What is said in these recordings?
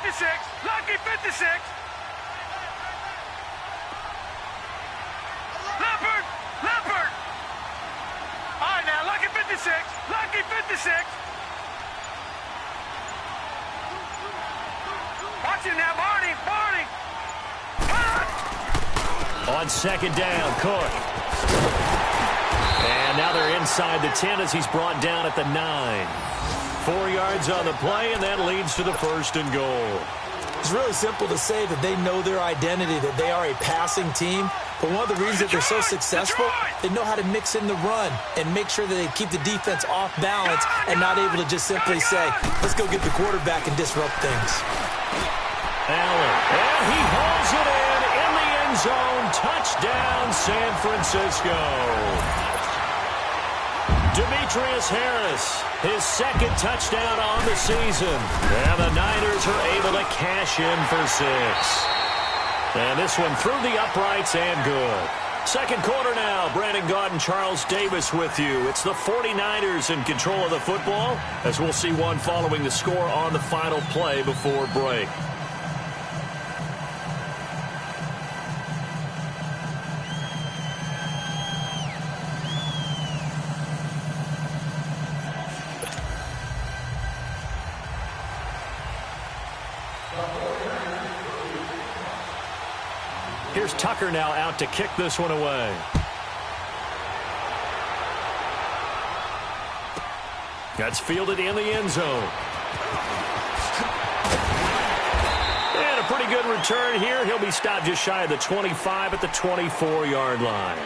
56. Lucky 56. Leopard. Leopard. All right, now, lucky 56. Lucky 56. Watch it now, Barney. Barney. On second down, Cook. And now they're inside the 10 as he's brought down at the 9. 4 yards on the play, and that leads to the first and goal. It's really simple to say that they know their identity, that they are a passing team. But one of the reasons that they're so successful, they know how to mix in the run and make sure that they keep the defense off balance and not able to just simply say, let's go get the quarterback and disrupt things. Allen, and he holds it in the end zone. Touchdown, San Francisco. Demetrius Harris, his second touchdown on the season. And the Niners are able to cash in for 6. And this one through the uprights and good. Second quarter now. Brandon Gaudin and Charles Davis with you. It's the 49ers in control of the football, as we'll see one following the score on the final play before break. Here's Tucker now out to kick this one away. That's fielded in the end zone. And a pretty good return here. He'll be stopped just shy of the 25 at the 24-yard line.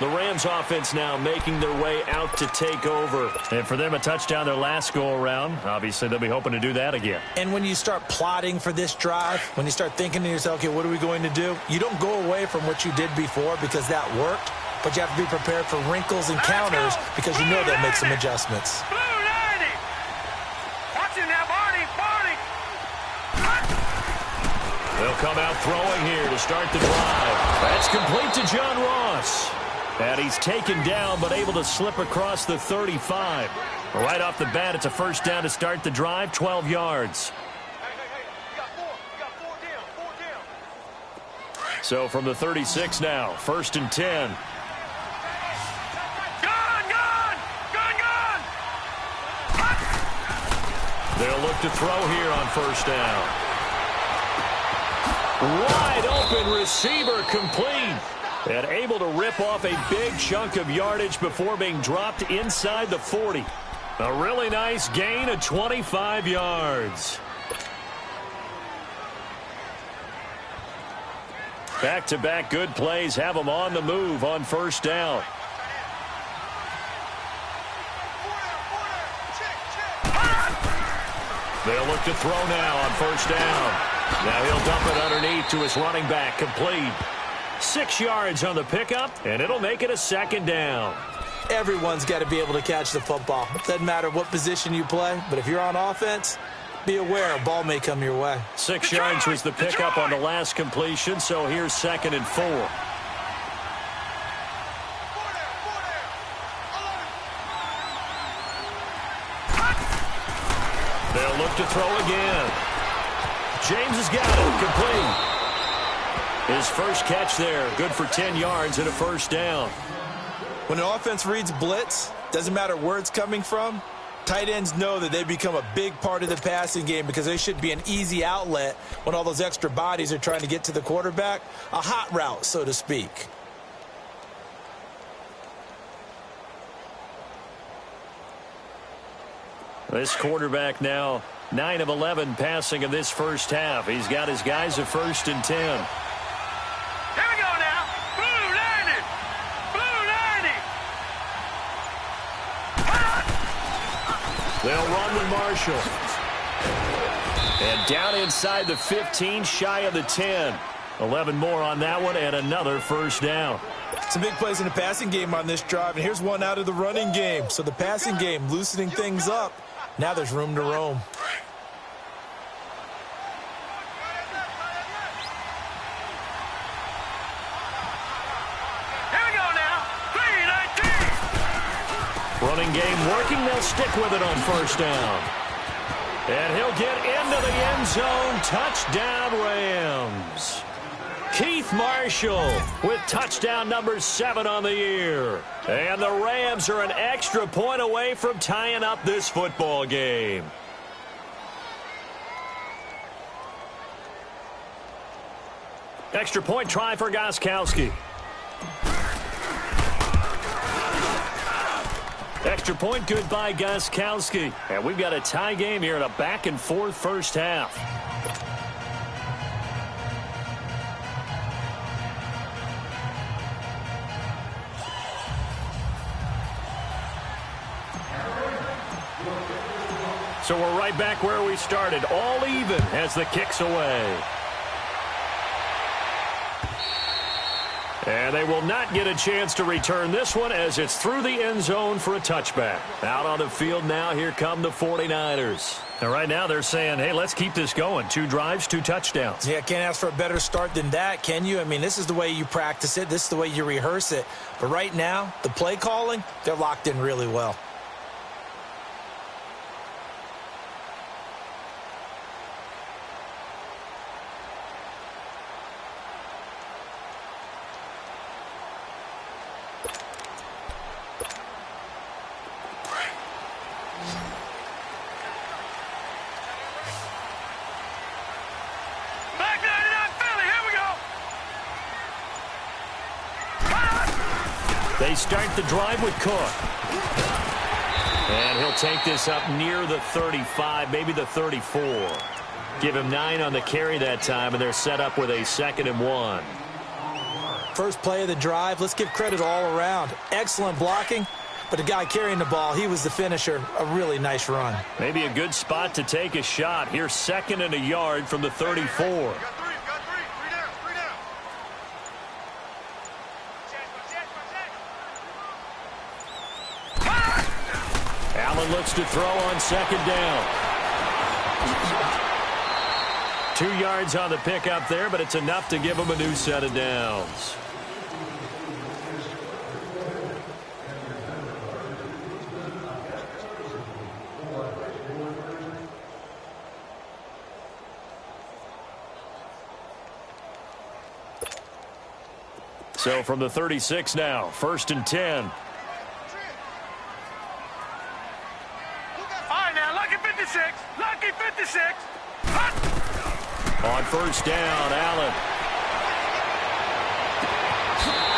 The Rams offense now making their way out to take over. And for them, a touchdown their last go-around. Obviously, they'll be hoping to do that again. And when you start plotting for this drive, when you start thinking to yourself, okay, what are we going to do? You don't go away from what you did before because that worked, but you have to be prepared for wrinkles and counters because you know they'll make some adjustments. Blue 90. Watch it now, Barney. Barney. They'll come out throwing here to start the drive. That's complete to John Ross. And he's taken down, but able to slip across the 35. Right off the bat, it's a first down to start the drive, 12 yards. You got four down. So from the 36 now, first and 10. Gone. They'll look to throw here on first down. Wide open receiver complete. And able to rip off a big chunk of yardage before being dropped inside the 40. A really nice gain of 25 yards. Back-to-back good plays have them on the move on first down. They'll look to throw now on first down. Now he'll dump it underneath to his running back, complete. 6 yards on the pickup, and it'll make it a second down. Everyone's got to be able to catch the football. Doesn't matter what position you play, but if you're on offense, be aware a ball may come your way. 6 yards was the pickup on the last completion, so here's second and 4. They'll look to throw again. James has got it, complete. His first catch there, good for 10 yards and a first down. When an offense reads blitz, doesn't matter where it's coming from, tight ends know that they become a big part of the passing game because they should be an easy outlet when all those extra bodies are trying to get to the quarterback. A hot route, so to speak. This quarterback now 9 of 11 passing in this first half. He's got his guys at first and 10. Here we go now. Blue 90. Blue 90. They'll run with Marshall. And down inside the 15, shy of the 10. 11 more on that one and another first down. Some big plays in the passing game on this drive, and here's one out of the running game. So the passing game loosening things up. Now there's room to roam. Here we go now. 3-19. Running game working. They'll stick with it on first down. And he'll get into the end zone. Touchdown, Rams. Keith Marshall with touchdown number 7 on the year. And the Rams are an extra point away from tying up this football game. Extra point try for Gostkowski. Extra point good by Gostkowski. And we've got a tie game here in a back-and-forth first half. So we're right back where we started, all even as the kick's away. And they will not get a chance to return this one as it's through the end zone for a touchback. Out on the field now, here come the 49ers. And right now they're saying, hey, let's keep this going. 2 drives, 2 touchdowns. Yeah, can't ask for a better start than that, can you? I mean, this is the way you practice it. This is the way you rehearse it. But right now, the play calling, they're locked in really well. They start the drive with Cook. And he'll take this up near the 35, maybe the 34. Give him 9 on the carry that time, and they're set up with a 2nd and 1. First play of the drive, let's give credit all around. Excellent blocking, but the guy carrying the ball, he was the finisher. A really nice run. Maybe a good spot to take a shot. Here's 2nd and a yard from the 34. Allen looks to throw on 2nd down. 2 yards on the pickup there, but it's enough to give him a new set of downs. So from the 36 now, 1st and 10. Lucky 56. On 1st down, Allen.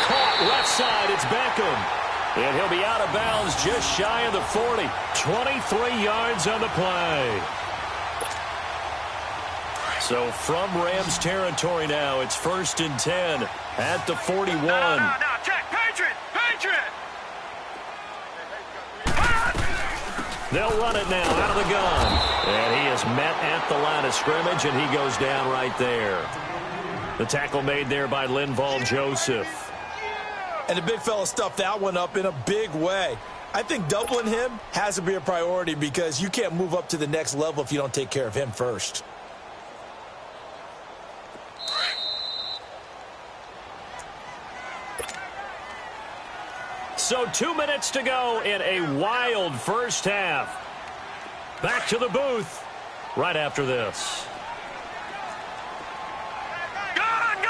Caught left side, it's Beckham. And he'll be out of bounds just shy of the 40. 23 yards on the play. So from Rams territory now, it's 1st and 10 at the 41. No, check. Patriot. They'll run it now out of the gun. And he is met at the line of scrimmage, and he goes down right there. The tackle made there by Linval Joseph. And the big fella stuffed that one up in a big way. I think doubling him has to be a priority because you can't move up to the next level if you don't take care of him first. So 2 minutes to go in a wild first half. Back to the booth right after this. Gone!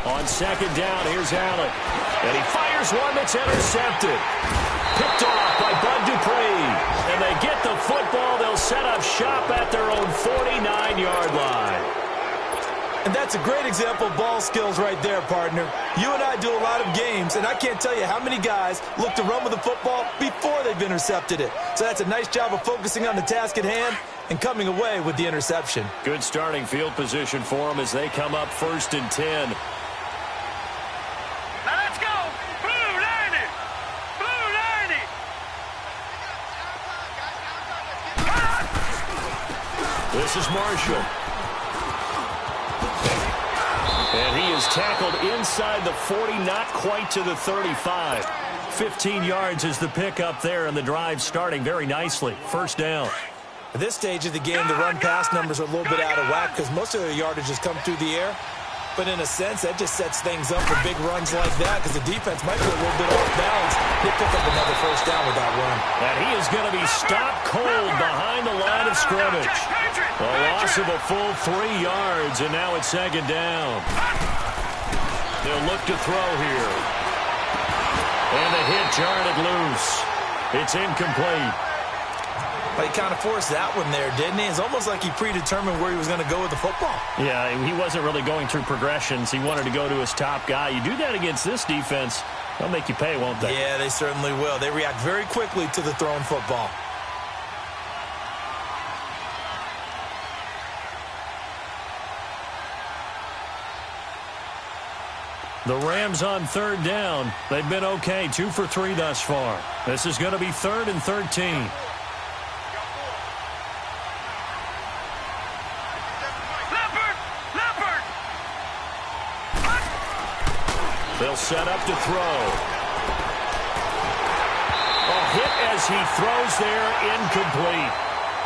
On 2nd down, here's Allen. And he fires one that's intercepted. Picked off by Bud Dupree. And they get the football. They'll set up shop at their own 49-yard line. And that's a great example of ball skills right there, partner. You and I do a lot of games, and I can't tell you how many guys look to run with the football before they've intercepted it. So that's a nice job of focusing on the task at hand and coming away with the interception. Good starting field position for them as they come up 1st and 10. Now let's go! Blue 90! This is Marshall. And he is tackled inside the 40, not quite to the 35. 15 yards is the pickup there, and the drive starting very nicely. 1st down. At this stage of the game, the run-pass numbers are a little bit out of whack because most of their yardage has come through the air. But in a sense, that just sets things up for big runs like that because the defense might be a little bit off balance. They pick up another first down with that run. And he is going to be stopped cold behind the line of scrimmage. A loss of a full 3 yards, and now it's second down. They'll look to throw here. And the hit jarred it loose. It's incomplete. But he kind of forced that one there, didn't he? It's almost like he predetermined where he was going to go with the football. Yeah, he wasn't really going through progressions. He wanted to go to his top guy. You do that against this defense, they'll make you pay, won't they? Yeah, they certainly will. They react very quickly to the thrown football. The Rams on third down. They've been okay, 2 for 3 thus far. This is going to be 3rd and 13. They'll set up to throw. A hit as he throws there, incomplete.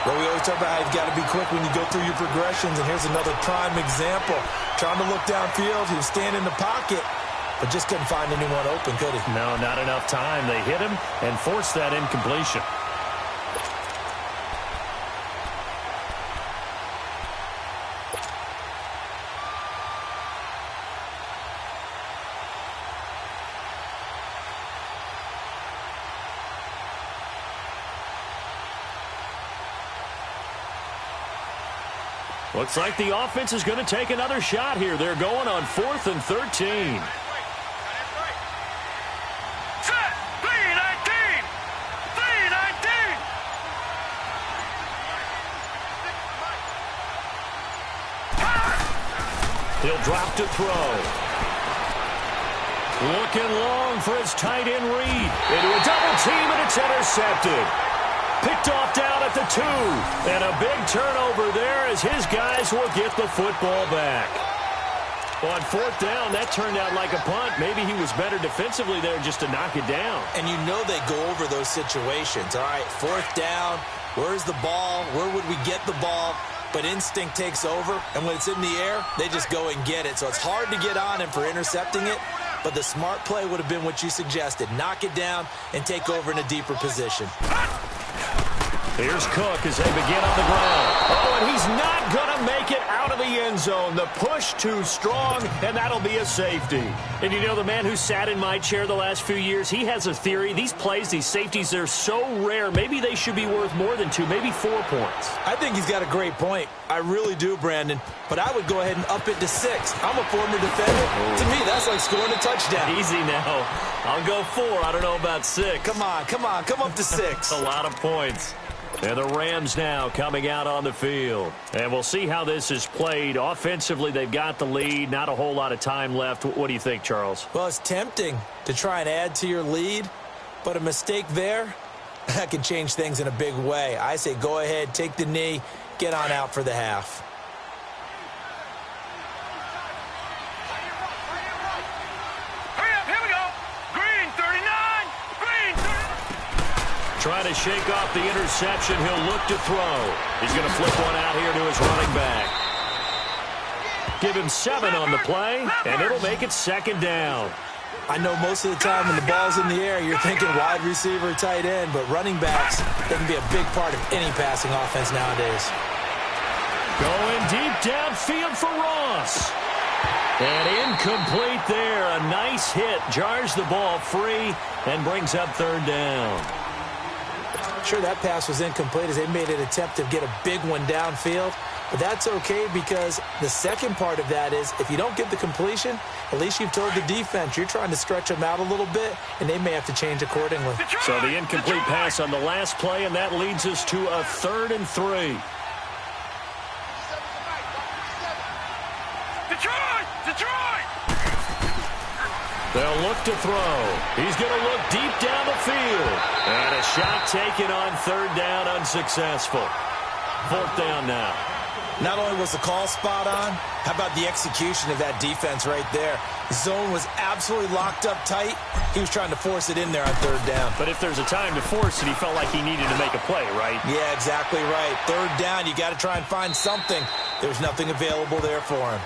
Well, we always talk about how you've got to be quick when you go through your progressions, and here's another prime example. Trying to look downfield, he was standing in the pocket, but just couldn't find anyone open, could he? No, not enough time. They hit him and forced that incompletion. Looks like the offense is going to take another shot here. They're going on 4th and 13. Set! 3-19! 3-19! He'll drop to throw. Looking long for his tight end Reed. Into a double team, and it's intercepted. Picked off down at the 2. And a big turnover there as his guys will get the football back. On 4th down, that turned out like a punt. Maybe he was better defensively there just to knock it down. And you know they go over those situations. All right, 4th down, where's the ball? Where would we get the ball? But instinct takes over, and when it's in the air, they just go and get it. So it's hard to get on him for intercepting it, but the smart play would have been what you suggested. Knock it down and take over in a deeper position. Here's Cook as they begin on the ground. Oh, and he's not going to make it out of the end zone. The push too strong, and that'll be a safety. And you know, the man who sat in my chair the last few years, he has a theory. These plays, these safeties, they're so rare. Maybe they should be worth more than 2, maybe 4 points. I think he's got a great point. I really do, Brandon. But I would go ahead and up it to 6. I'm a former defender. To me, that's like scoring a touchdown. Easy now. I'll go 4. I don't know about 6. Come on. Come up to 6. A lot of points. And the Rams now coming out on the field. And we'll see how this is played. Offensively, they've got the lead. Not a whole lot of time left. What do you think, Charles? Well, it's tempting to try and add to your lead, but a mistake there, that can change things in a big way. I say go ahead, take the knee, get on out for the half. Trying to shake off the interception. He'll look to throw. He's going to flip one out here to his running back. Give him 7 on the play, and it'll make it second down. I know most of the time when the ball's in the air, you're thinking wide receiver, tight end, but running backs, they can be a big part of any passing offense nowadays. Going deep downfield for Ross. And incomplete there. A nice hit. Jars the ball free and brings up 3rd down. Sure, that pass was incomplete as they made an attempt to get a big one downfield. But that's okay because the second part of that is if you don't get the completion, at least you've told the defense you're trying to stretch them out a little bit, and they may have to change accordingly. So the incomplete pass on the last play, and that leads us to a 3rd and 3. Detroit! They'll look to throw. He's going to look deep down the field. And a shot taken on 3rd down, unsuccessful. 4th down now. Not only was the call spot on, how about the execution of that defense right there? The zone was absolutely locked up tight. He was trying to force it in there on 3rd down. But if there's a time to force it, he felt like he needed to make a play, right? Yeah, exactly right. 3rd down, you got to try and find something. There's nothing available there for him.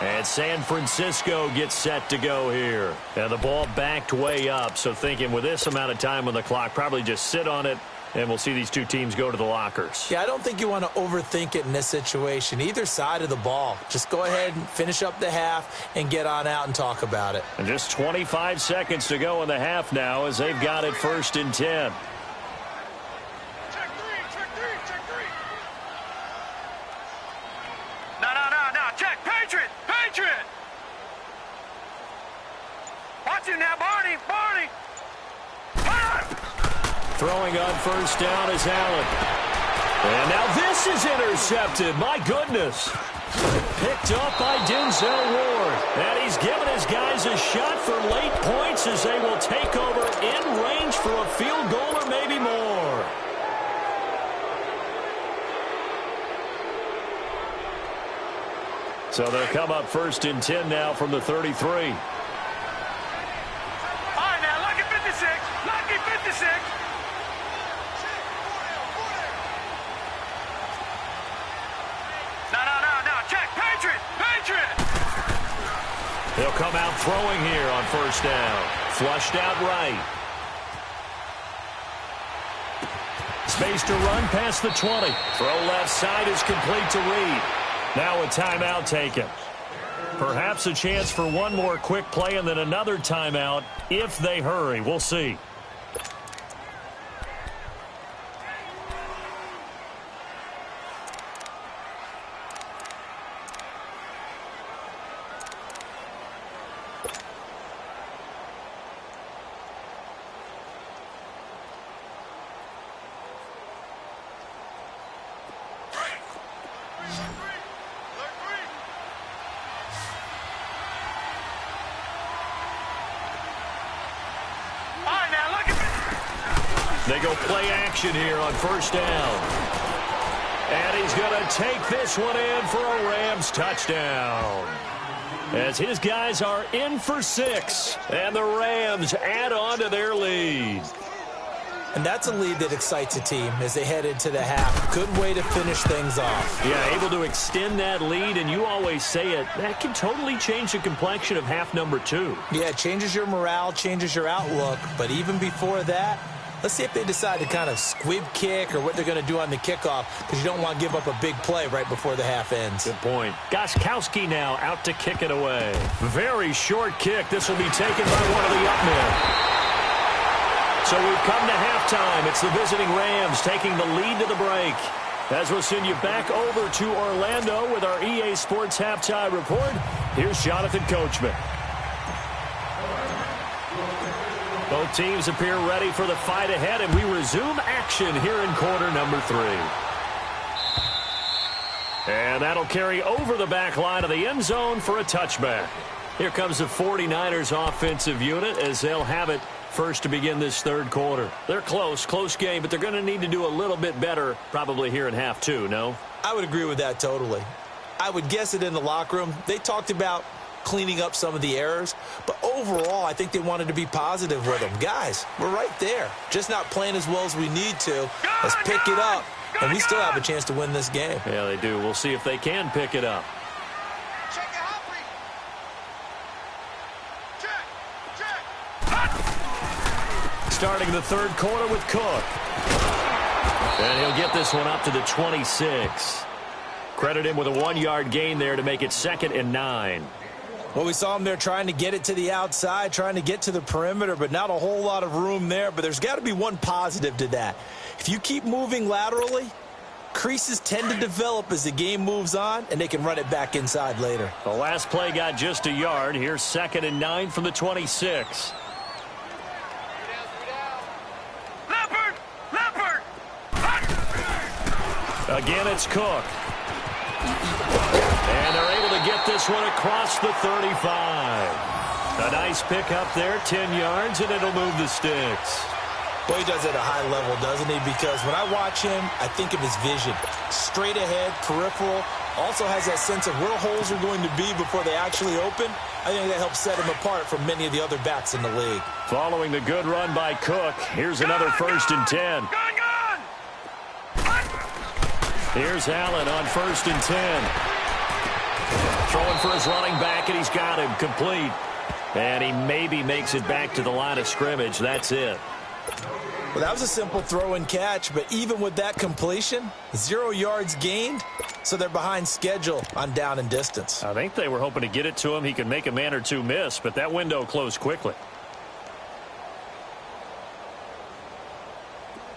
And San Francisco gets set to go here. And the ball backed way up, so thinking with this amount of time on the clock, probably just sit on it, and we'll see these two teams go to the lockers. Yeah, I don't think you want to overthink it in this situation. Either side of the ball. Just go ahead and finish up the half and get on out and talk about it. And just 25 seconds to go in the half now as they've got it 1st and 10. Check three. No. Check. Patriot. Watch him now, Barney. Throwing on 1st down is Allen. And now this is intercepted. My goodness. Picked up by Denzel Ward. And he's given his guys a shot for late points as they will take over in range for a field goal or maybe more. So they'll come up 1st and 10 now from the 33. All right, now, lucky 56. No. Check. Patriot. He'll come out throwing here on 1st down. Flushed out right. Space to run past the 20. Throw left side is complete to Reed. Now a timeout taken. Perhaps a chance for one more quick play and then another timeout if they hurry. We'll see. They go play action here on 1st down. And he's going to take this one in for a Rams touchdown. As his guys are in for 6. And the Rams add on to their lead. And that's a lead that excites a team as they head into the half. Good way to finish things off. Yeah, able to extend that lead, and you always say it, that can totally change the complexion of half number 2. Yeah, it changes your morale, changes your outlook. But even before that, let's see if they decide to kind of squib kick or what they're going to do on the kickoff, because you don't want to give up a big play right before the half ends. Good point. Gostkowski now out to kick it away. Very short kick. This will be taken by one of the up men. So we've come to halftime. It's the visiting Rams taking the lead to the break. As we'll send you back over to Orlando with our EA Sports Halftime Report, here's Jonathan Coachman. Both teams appear ready for the fight ahead, and we resume action here in quarter number 3. And that'll carry over the back line of the end zone for a touchback. Here comes the 49ers offensive unit as they'll have it first to begin this 3rd quarter. They're close game, but they're going to need to do a little bit better probably here in half 2, no? I would agree with that totally. I would guess it in the locker room. They talked about cleaning up some of the errors, but overall, I think they wanted to be positive with them. Guys, we're right there. Just not playing as well as we need to. Let's pick it up, and we still have a chance to win this game. Yeah, they do. We'll see if they can pick it up. Starting the 3rd quarter with Cook. And he'll get this one up to the 26. Credit him with a 1-yard gain there to make it 2nd and 9. Well, we saw him there trying to get it to the outside, trying to get to the perimeter, but not a whole lot of room there. But there's got to be one positive to that. If you keep moving laterally, creases tend to develop as the game moves on, and they can run it back inside later. The last play got just a yard. Here's 2nd and 9 from the 26. Again, it's Cook. And they're able to get this one across the 35. A nice pickup there, 10 yards, and it'll move the sticks. Well, he does it at a high level, doesn't he? Because when I watch him, I think of his vision. Straight ahead, peripheral. Also has that sense of where holes are going to be before they actually open. I think that helps set him apart from many of the other backs in the league. Following the good run by Cook, here's another 1st and 10. Here's Allen on 1st and 10. Throwing for his running back, and he's got him complete. And he maybe makes it back to the line of scrimmage. That's it. Well, that was a simple throw and catch, but even with that completion, 0 yards gained, so they're behind schedule on down and distance. I think they were hoping to get it to him. He could make a man or two miss, but that window closed quickly.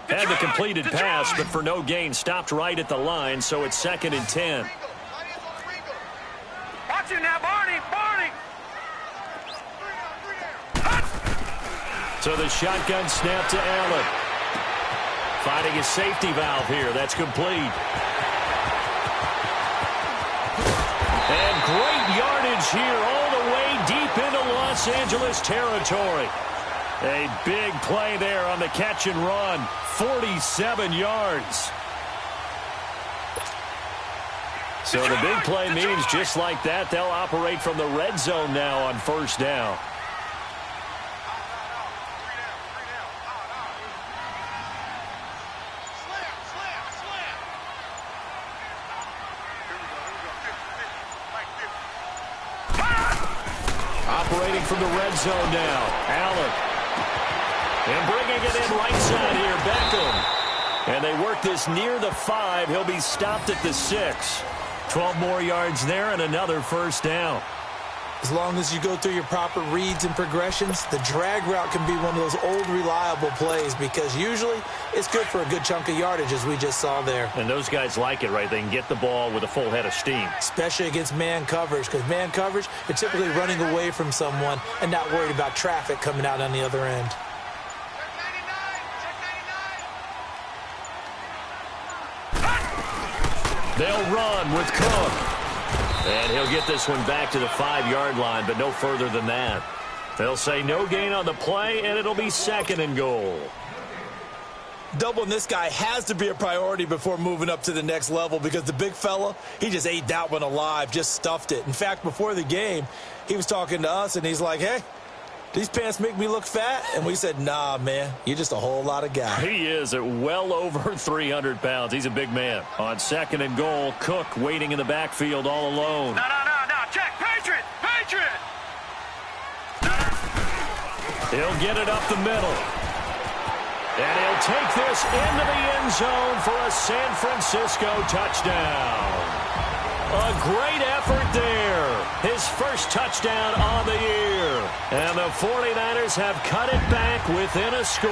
Had the completed pass, but for no gain, stopped right at the line, so it's 2nd and 10. Watch it now, Barney! So the shotgun snap to Allen. Finding his safety valve here. That's complete. And great yardage here all the way deep into Los Angeles territory. A big play there on the catch and run. 47 yards. So the big play means just like that, they'll operate from the red zone now on 1st down. Operating from the red zone now. Allen. And bringing it in right side here, Beckham. And they work this near the 5. He'll be stopped at the 6. 12 more yards there and another 1st down. As long as you go through your proper reads and progressions, the drag route can be one of those old reliable plays because usually it's good for a good chunk of yardage, as we just saw there. And those guys like it, right? They can get the ball with a full head of steam. Especially against man coverage, because man coverage, you're typically running away from someone and not worried about traffic coming out on the other end. They'll run with Cook. And he'll get this one back to the 5-yard line, but no further than that. They'll say no gain on the play, and it'll be 2nd and goal. Doubling this guy has to be a priority before moving up to the next level because the big fella, he just ate that one alive, just stuffed it. In fact, before the game, he was talking to us, and he's like, hey, these pants make me look fat? And we said, nah, man, you're just a whole lot of guy. He is at well over 300 pounds. He's a big man. On 2nd and goal, Cook waiting in the backfield all alone. No. Check. Patriot. He'll get it up the middle. And he'll take this into the end zone for a San Francisco touchdown. A great effort there. His first touchdown on the year. And the 49ers have cut it back within a score.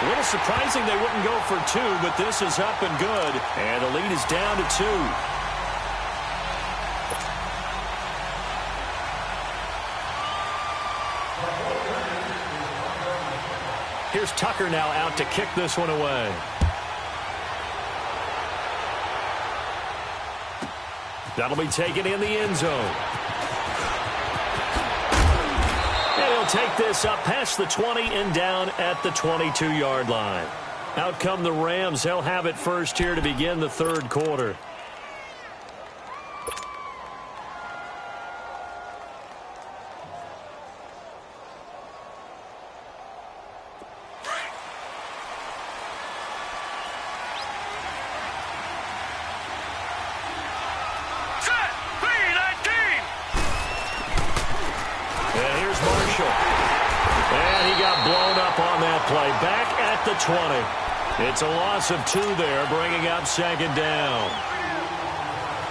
A little surprising they wouldn't go for 2, but this is up and good. And the lead is down to 2. Here's Tucker now out to kick this one away. That'll be taken in the end zone. And he'll take this up past the 20 and down at the 22-yard line. Out come the Rams. They'll have it first here to begin the 3rd quarter. Play back at the 20. It's a loss of 2 there, bringing up 2nd down.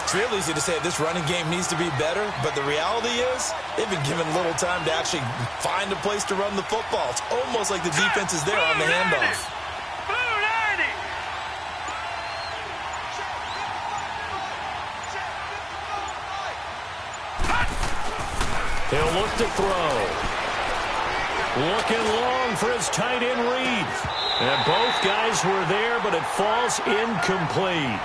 It's real easy to say this running game needs to be better, but the reality is they've been given little time to actually find a place to run the football. It's almost like the defense is there on the handoff. He'll look to throw. Looking long for his tight end read. And both guys were there, but it falls incomplete.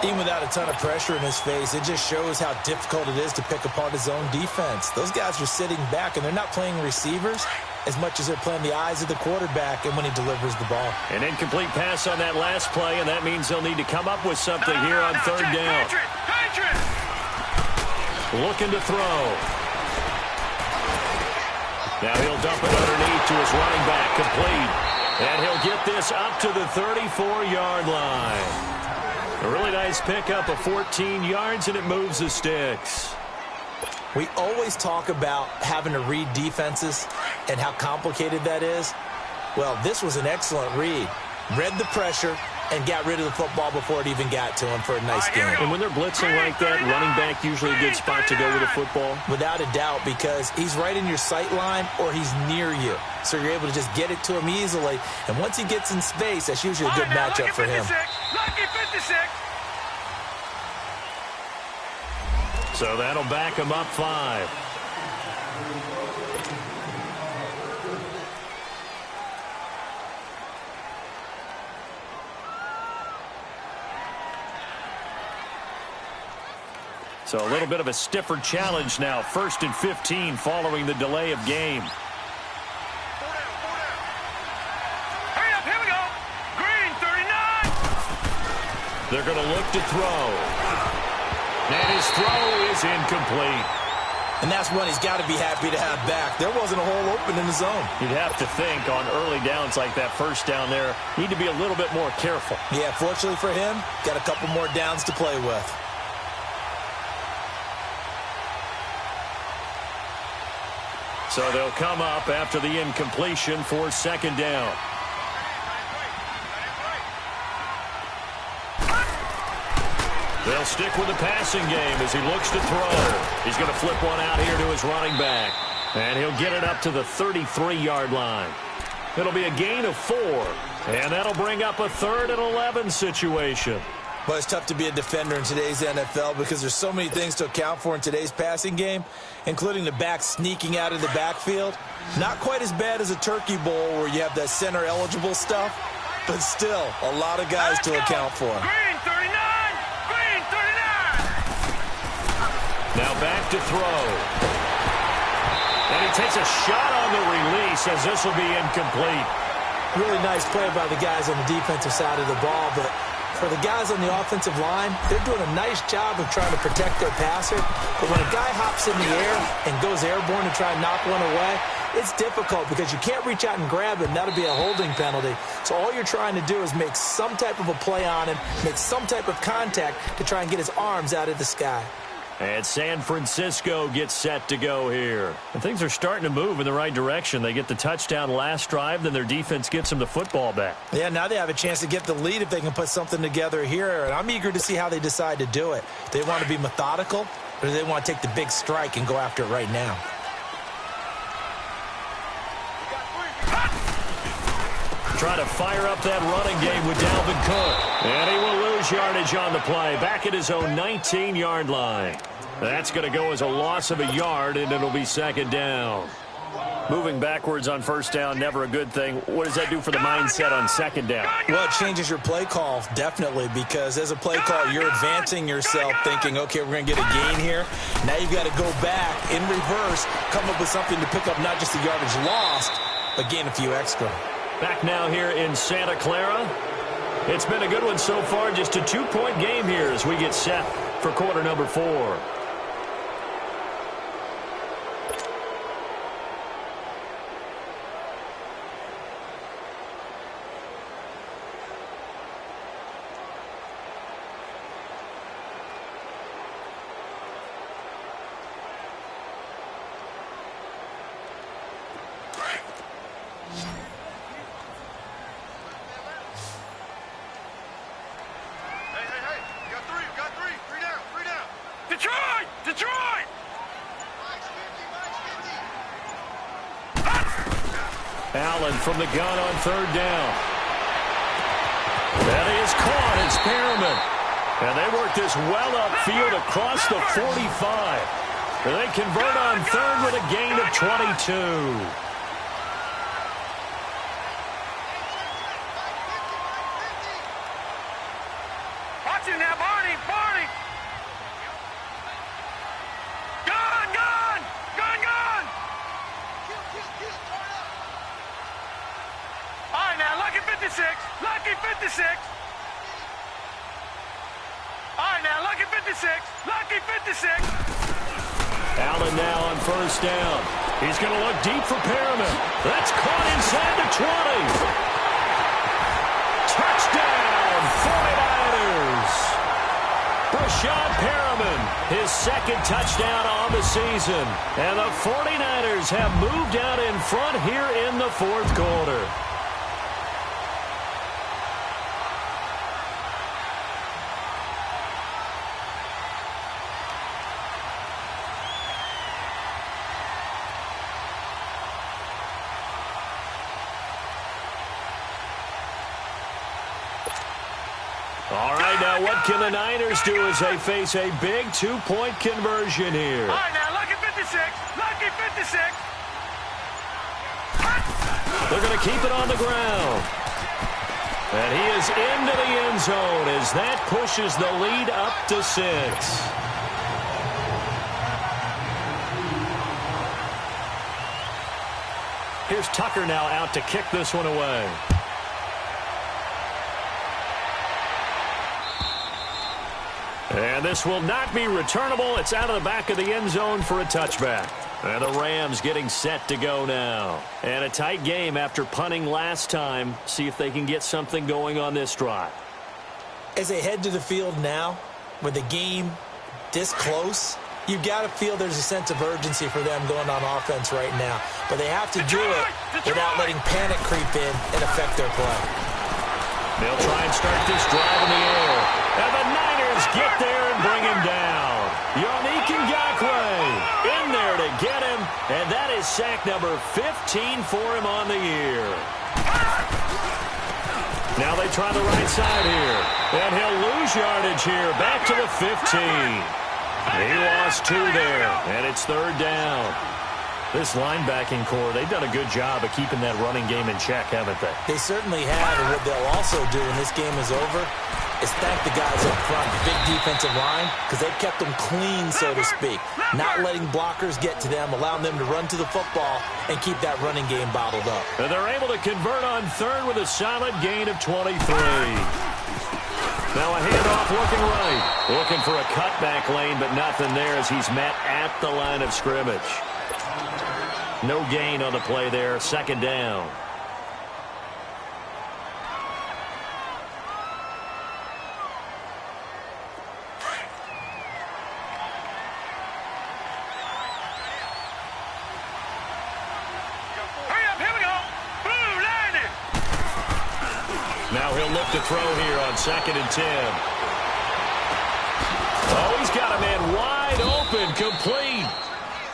Even without a ton of pressure in his face, it just shows how difficult it is to pick apart his own defense. Those guys are sitting back, and they're not playing receivers as much as they're playing the eyes of the quarterback and when he delivers the ball. An incomplete pass on that last play, and that means they'll need to come up with something here on 3rd down. Looking to throw. Now he'll dump it underneath to his running back, complete. And he'll get this up to the 34-yard line. A really nice pickup of 14 yards, and it moves the sticks. We always talk about having to read defenses and how complicated that is. Well, this was an excellent read. Read the pressure and got rid of the football before it even got to him for a nice game. And when they're blitzing like that, running back usually a good spot to go with the football? Without a doubt, because he's right in your sight line or he's near you. So you're able to just get it to him easily. And once he gets in space, that's usually a good matchup for him. Lucky 56. So that'll back him up 5. So a little bit of a stiffer challenge now. 1st and 15 following the delay of game. Hurry up, here we go. Green, 39. They're going to look to throw. And his throw is incomplete. And that's one he's got to be happy to have back. There wasn't a hole open in the zone. You'd have to think on early downs like that, first down there, need to be a little bit more careful. Yeah, fortunately for him, got a couple more downs to play with. So they'll come up after the incompletion for 2nd down. They'll stick with the passing game as he looks to throw. He's going to flip one out here to his running back. And he'll get it up to the 33-yard line. It'll be a gain of 4. And that'll bring up a 3rd and 11 situation. But it's tough to be a defender in today's NFL because there's so many things to account for in today's passing game, including the back sneaking out of the backfield. Not quite as bad as a turkey bowl where you have that center-eligible stuff, but still a lot of guys to account for. Green, 39. Green, 39. Now back to throw. And he takes a shot on the release as this will be incomplete. Really nice play by the guys on the defensive side of the ball, but for the guys on the offensive line, they're doing a nice job of trying to protect their passer. But when a guy hops in the air and goes airborne to try and knock one away, it's difficult because you can't reach out and grab him. That'll be a holding penalty. So all you're trying to do is make some type of a play on him, make some type of contact to try and get his arms out of the sky. And San Francisco gets set to go here. And things are starting to move in the right direction. They get the touchdown last drive, then their defense gets them the football back. Yeah, now they have a chance to get the lead if they can put something together here. And I'm eager to see how they decide to do it. They want to be methodical, or do they want to take the big strike and go after it right now? Try to fire up that running game with Dalvin Cook. And he will lose yardage on the play. Back at his own 19-yard line. That's going to go as a loss of a yard, and it'll be 2nd down. Moving backwards on 1st down, never a good thing. What does that do for the mindset on 2nd down? Well, it changes your play call, definitely, because as a play call, you're advancing yourself thinking, okay, we're going to get a gain here. Now you've got to go back in reverse, come up with something to pick up not just the yardage lost, but gain a few extra. Back now here in Santa Clara. It's been a good one so far. Just a 2-point game here as we get set for quarter number 4. Detroit! Allen from the gun on 3rd down. That is caught. It's Perriman. And they work this well upfield across the 45. And they convert on 3rd with a gain of 22. Watch him now, Barney! Barney! Gun! Gun! Gun! Gun! All right, now, lucky 56. Lucky 56. All right, now, lucky 56. Lucky 56. Allen now on 1st down. He's going to look deep for Perriman. That's caught inside the 20. Rashad Perriman, his second touchdown on the season. And the 49ers have moved out in front here in the fourth quarter. All right, now what can the Niners do as they face a big two-point conversion here? All right, now, lucky 56. Lucky 56. They're going to keep it on the ground. And he is into the end zone as that pushes the lead up to 6. Here's Tucker now out to kick this one away. And this will not be returnable. It's out of the back of the end zone for a touchback. And the Rams getting set to go now. And a tight game after punting last time. See if they can get something going on this drive. As they head to the field now, with the game this close, you've got to feel there's a sense of urgency for them going on offense right now. But they have to do it without letting panic creep in and affect their play. They'll try and start this drive in the air. And the Niners get there and bring him down. Yannick Ngakoue in there to get him. And that is sack number 15 for him on the year. Now they try the right side here. And he'll lose yardage here. Back to the 15. He lost 2 there. And it's third down. This linebacking core, they've done a good job of keeping that running game in check, haven't they? They certainly have, and what they'll also do when this game is over is thank the guys up front, the big defensive line, because they've kept them clean, so to speak. Not letting blockers get to them, allowing them to run to the football and keep that running game bottled up. And they're able to convert on third with a solid gain of 23. Now a handoff looking right. Looking for a cutback lane, but nothing there as he's met at the line of scrimmage. No gain on the play there. Second down. Hurry up, here we go. Boom, landed. Now he'll look to throw here on 2nd and 10. Oh, he's got a man wide open, complete.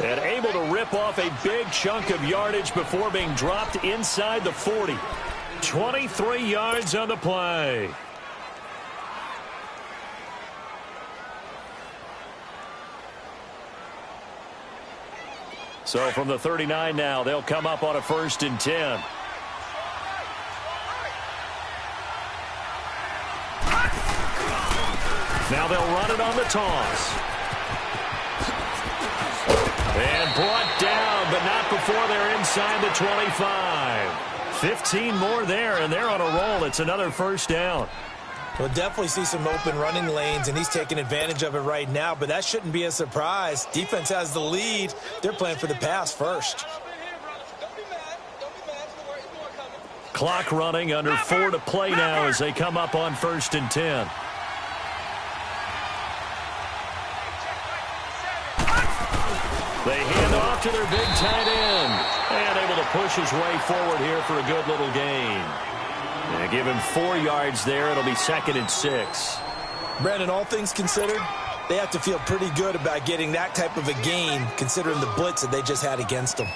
And able to rip off a big chunk of yardage before being dropped inside the 40. 23 yards on the play. So from the 39 now, they'll come up on a 1st and 10. Now they'll run it on the toss. And brought down, but not before they're inside the 25. 15 more there, and they're on a roll. It's another first down. We'll definitely see some open running lanes, and he's taking advantage of it right now, but that shouldn't be a surprise. Defense has the lead. They're playing for the pass first. Clock running, under 4 to play now as they come up on 1st and 10. They hand off to their big tight end. And able to push his way forward here for a good little gain. And give him 4 yards there. It'll be 2nd and 6. Brandon, all things considered, they have to feel pretty good about getting that type of a gain, considering the blitz that they just had against them.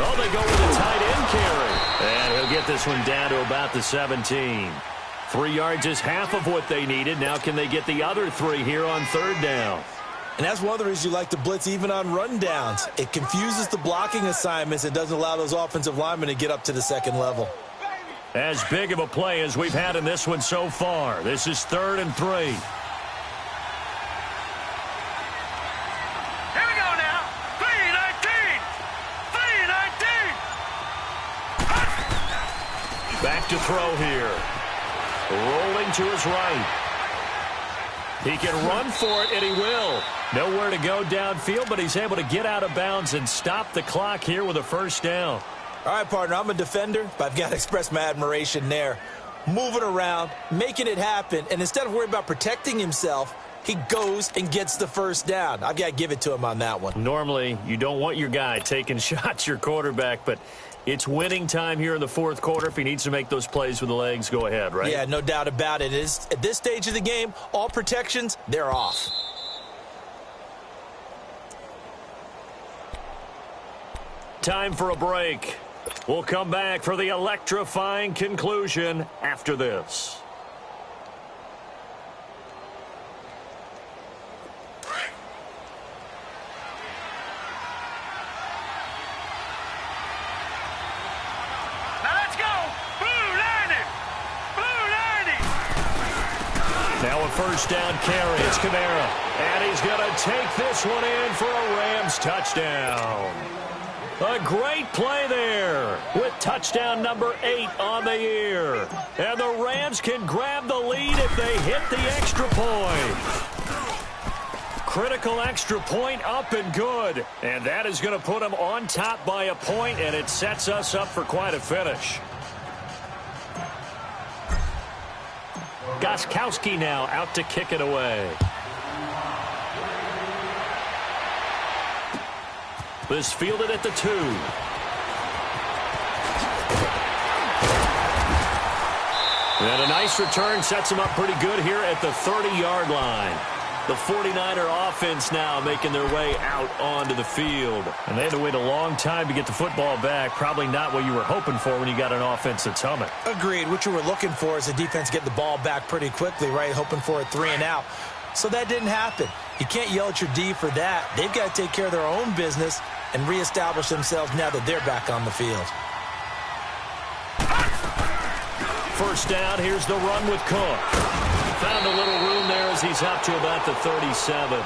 Oh, they go with a tight end carry. And he'll get this one down to about the 17. 3 yards is half of what they needed. Now can they get the other 3 here on 3rd down? And that's one of the reasons you like to blitz even on rundowns. It confuses the blocking assignments. It doesn't allow those offensive linemen to get up to the second level. As big of a play as we've had in this one so far. This is 3rd and 3. Back to throw here. Rolling to his right. He can run for it, and he will. Nowhere to go downfield, but he's able to get out of bounds and stop the clock here with a first down. All right, partner, I'm a defender, but I've got to express my admiration there. Moving around, making it happen, and instead of worrying about protecting himself, he goes and gets the first down. I've got to give it to him on that one. Normally, you don't want your guy taking shots, your quarterback, but it's winning time here in the fourth quarter. If he needs to make those plays with the legs, go ahead, right? Yeah, no doubt about it. At this stage of the game, all protections, they're off. Time for a break. We'll come back for the electrifying conclusion after this. Now let's go. Blue 90. Blue 90. Now a first down carry. It's Kamara. And he's going to take this one in for a Rams touchdown. A great play there with touchdown number 8 on the year. And the Rams can grab the lead if they hit the extra point. Critical extra point up and good. And that is going to put them on top by a point, and it sets us up for quite a finish. Gostkowski now out to kick it away. This fielded at the 2. And a nice return sets him up pretty good here at the 30-yard line. The 49er offense now making their way out onto the field. And they had to wait a long time to get the football back. Probably not what you were hoping for when you got an offense that's humming. Agreed. What you were looking for is the defense get the ball back pretty quickly, right? Hoping for a 3 and out. So that didn't happen. You can't yell at your D for that. They've got to take care of their own business and reestablish themselves now that they're back on the field. First down, here's the run with Cook. Found a little room there as he's up to about the 37.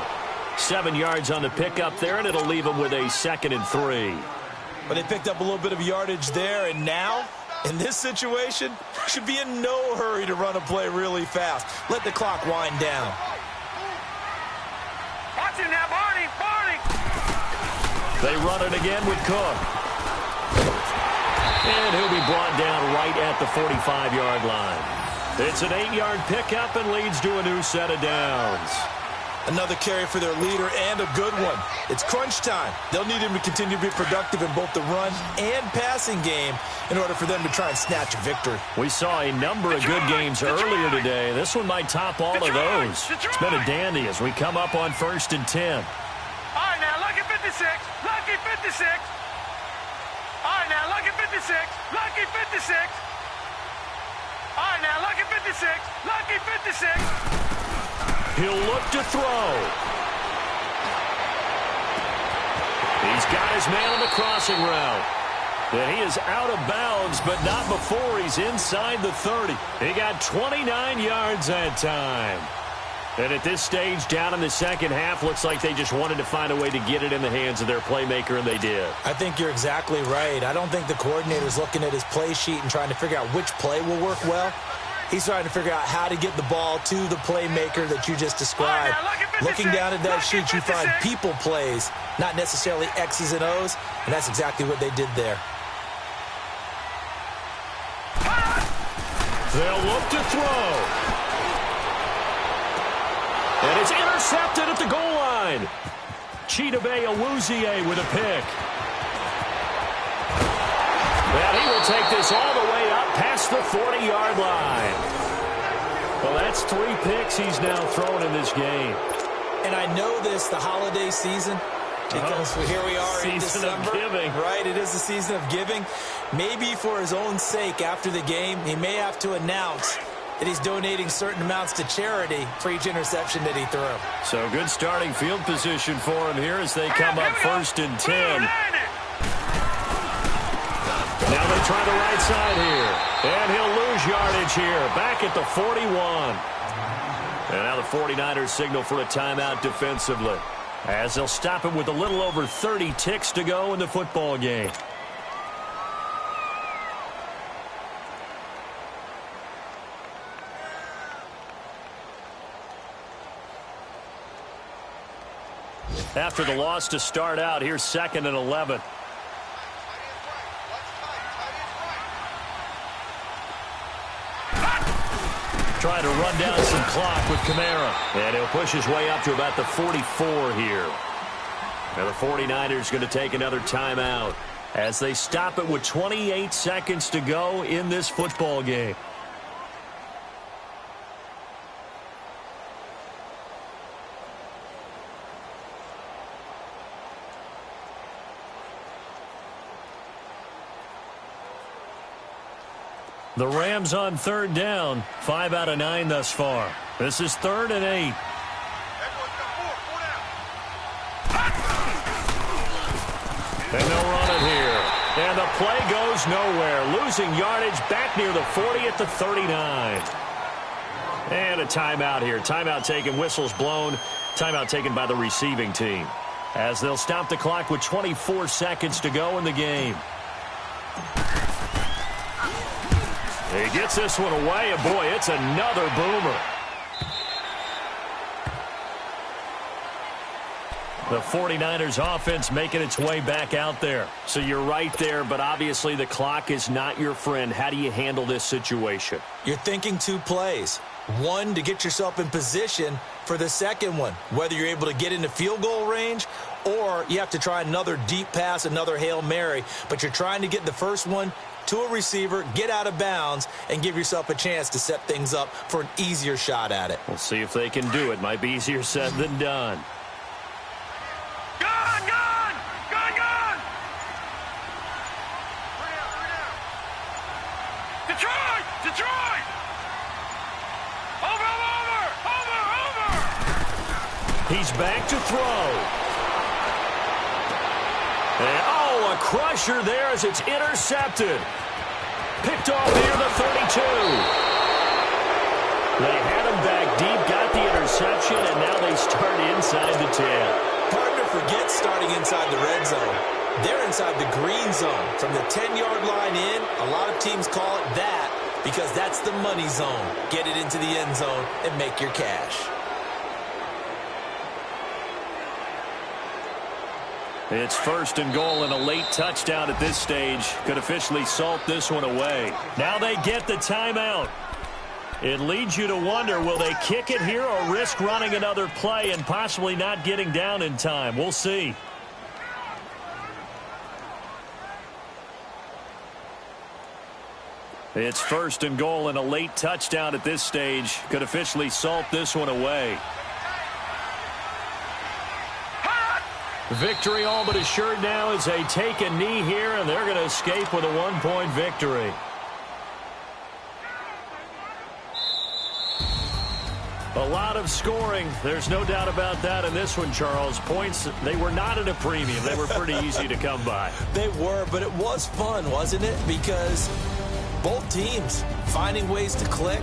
7 yards on the pickup there, and it'll leave him with a 2nd and 3. But they picked up a little bit of yardage there, and now, in this situation, should be in no hurry to run a play really fast. Let the clock wind down. Watch him now, Barney. Barney. They run it again with Cook. And he'll be brought down right at the 45-yard line. It's an 8-yard pickup and leads to a new set of downs. Another carry for their leader and a good one. It's crunch time. They'll need him to continue to be productive in both the run and passing game in order for them to try and snatch a victory. We saw a number of good games earlier today. This one might top all of those. It's been a dandy as we come up on 1st and 10. All right, now, lucky 56. Lucky 56. All right, now, lucky 56. Lucky 56. All right, now, lucky 56. Lucky 56. He'll look to throw. He's got his man on the crossing route. And he is out of bounds, but not before he's inside the 30. He got 29 yards that time. And at this stage, down in the second half, looks like they just wanted to find a way to get it in the hands of their playmaker, and they did. I think you're exactly right. I don't think the coordinator's looking at his play sheet and trying to figure out which play will work well. He's trying to figure out how to get the ball to the playmaker that you just described. Looking down at that sheet, you find people plays, not necessarily X's and O's, and that's exactly what they did there. They'll look to throw. And it's intercepted at the goal line. Chidobe Awuzie with a pick. Well, he will take this all the way up past the 40-yard line. Well, that's 3 picks he's now thrown in this game. And I know this, the holiday season, because here we are in December. Season of giving. Right, it is the season of giving. Maybe for his own sake after the game, he may have to announce that he's donating certain amounts to charity for each interception that he threw. So good starting field position for him here as they come up 1st and 10. Now they try the right side here. And he'll lose yardage here. Back at the 41. And now the 49ers signal for a timeout defensively, as they'll stop him with a little over 30 ticks to go in the football game. After the loss to start out, here's 2nd and 11. Trying to run down some clock with Kamara. And he'll push his way up to about the 44 here. Now the 49ers going to take another timeout as they stop it with 28 seconds to go in this football game. The Rams on 3rd down, 5 out of 9 thus far. This is 3rd and 8. And they'll run it here. And the play goes nowhere. Losing yardage back near the 40 at the 39. And a timeout here. Timeout taken, whistles blown. Timeout taken by the receiving team. As they'll stop the clock with 24 seconds to go in the game. He gets this one away, and boy, it's another boomer. The 49ers offense making its way back out there. So you're right there, but obviously the clock is not your friend. How do you handle this situation? You're thinking 2 plays. One, to get yourself in position for the second one, whether you're able to get into field goal range or you have to try another deep pass, another Hail Mary, but you're trying to get the first one to a receiver, get out of bounds, and give yourself a chance to set things up for an easier shot at it. We'll see if they can do it. Might be easier said than done. Gone! Gone! Gone! Gone! Detroit! Detroit! Over! Over! Over! Over! He's back to throw. And, oh, a crusher there as it's intercepted. Picked off near the 32. They had him back deep, got the interception, and now they start inside the 10. Hard to forget starting inside the red zone. They're inside the green zone. From the 10-yard line in, a lot of teams call it that because that's the money zone. Get it into the end zone and make your cash. It's 1st and goal, and a late touchdown at this stage could officially salt this one away. Now they get the timeout. It leads you to wonder, will they kick it here or risk running another play and possibly not getting down in time? We'll see. It's 1st and goal, and a late touchdown at this stage could officially salt this one away. Victory all but assured now as they take a knee here, and they're going to escape with a 1-point victory. A lot of scoring. There's no doubt about that in this one, Charles. Points, they were not at a premium. They were pretty easy to come by. They were, but it was fun, wasn't it? Because both teams finding ways to click.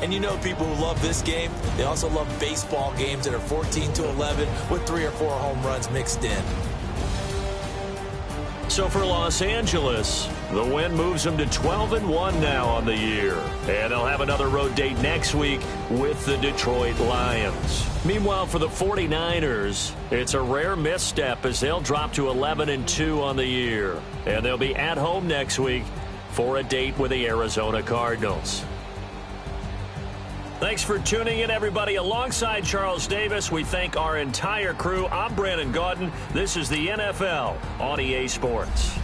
And you know people who love this game, they also love baseball games that are 14-11 with 3 or 4 home runs mixed in. So for Los Angeles, the win moves them to 12-1 now on the year. And they'll have another road date next week with the Detroit Lions. Meanwhile, for the 49ers, it's a rare misstep as they'll drop to 11-2 on the year. And they'll be at home next week for a date with the Arizona Cardinals. Thanks for tuning in, everybody. Alongside Charles Davis, we thank our entire crew. I'm Brandon Gaudin. This is the NFL on EA Sports.